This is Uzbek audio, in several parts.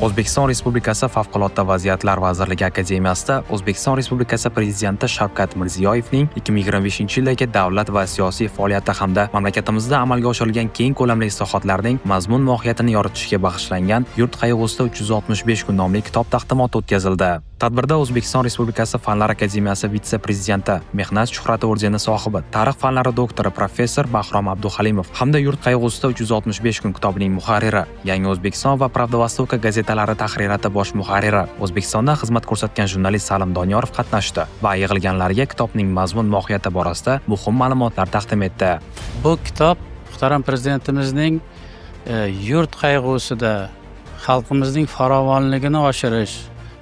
O'zbekiston Respublikasi Favqulodda vaziyatlar vazirligi akademiyasida O'zbekiston Respublikasi Prezidenti Shavkat Mirziyoyevning 2025-yildagi davlat va siyosiy faoliyati hamda mamlakatimizda amalga oshirilgan keng ko'lamli islohotlarning mazmun mohiyatini yoritishga bag'ishlangan Yurt qayg'usida 365 kun nomli kitob taqdimoti o'tkazildi. Tadbirda O'zbekiston Respublikasi Fanlar akademiyasi vitse-prezidenti, Mehnat shuhrati ordeni sohibi, tarix fanlari doktori professor Bahrom Abduhalimov hamda Yurt qayg'usida 365 kun kitobining muharriri, Yangi O'zbekiston va Pravda Vostoka gazetalari tahririyati bosh muharriri, O'zbekistonda xizmat ko'rsatgan jurnalist Salim Doniyorov qatnashdi va yig'ilganlarga kitobning mazmun mohiyati borasida muhim ma'lumotlar taqdim etdi. Bu kitob muhtaram prezidentimizning yurt qayg'usida xalqimizning farovonligini oshirish,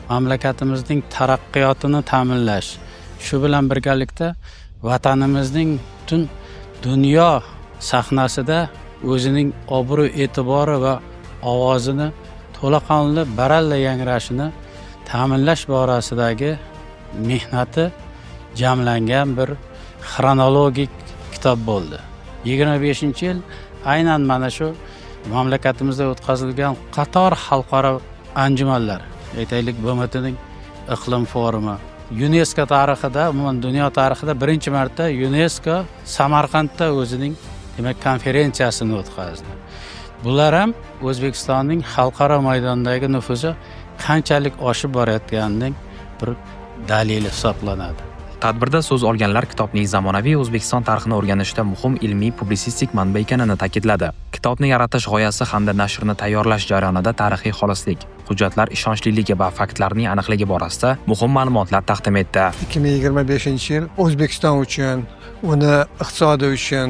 mamlakatimizning taraqqiyotini ta'minlash, shu bilan birgalikda vatanimizning butun dunyo sahnasida o'zining obro' e'tibori va ovozini to'laqonli baralla yangrashini ta'minlash borasidagi mehnati jamlangan bir xronologik kitob bo'ldi. 25-yil aynan mana shu mamlakatimizda o'tkazilgan qator xalqaro anjumanlar, aytaylik BMTning iqlim forumi, UNESCO tarixida, umuman dunyo tarixida birinchi marta UNESCO Samarqandda o'zining demak konferensiyasini o'tkazdi. Bular ham O'zbekistonning xalqaro maydondagi nufuzi qanchalik oshib borayotganining bir dalili hisoblanadi. Tadbirda so'z olganlar kitobning zamonaviy O'zbekiston tarixini o'rganishda muhim ilmiy publisistik manba ekanini ta'kidladi. Kitobni yaratish g'oyasi hamda nashrni tayyorlash jarayonida tarixiy xolislik, hujjatlar ishonchliligi va faktlarning aniqligi borasida muhim ma'lumotlar taqdim etdi. 2025-yil O'zbekiston uchun, uni iqtisodi uchun,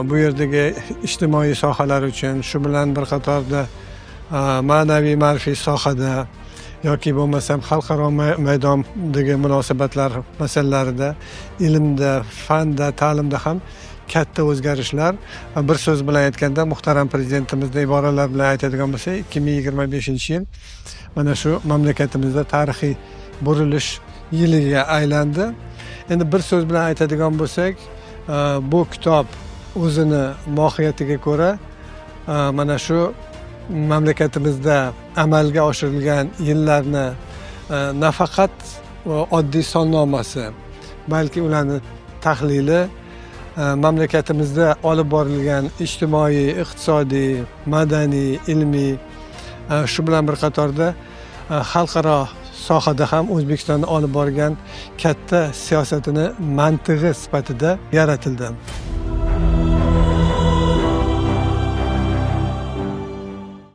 bu yerdagi ijtimoiy sohalar uchun, shu bilan bir qatorda ma'naviy ma'rifiy sohada yoki bo'lmasam xalqaro maydondagi munosabatlar masalalarida, ilmda, fanda, ta'limda ham katta o'zgarishlar. Bir so'z bilan aytganda, muhtaram prezidentimizning iboralar bilan aytadigan bo'lsak, 2025-yil mana shu mamlakatimizda tarixiy burilish yiliga aylandi. Endi bir so'z bilan aytadigan bo'lsak, bu kitob o'zini mohiyatiga ko'ra mana shu mamlakatimizda amalga oshirilgan yillarni nafaqat oddiy sonnomasi, balki ularni tahlili, mamlakatimizda olib borilgan ijtimoiy, iqtisodiy, madaniy, ilmiy, shu bilan bir qatorda xalqaro sohada ham O'zbekistonda olib borgan katta siyosatini mantig'i sifatida yaratildi.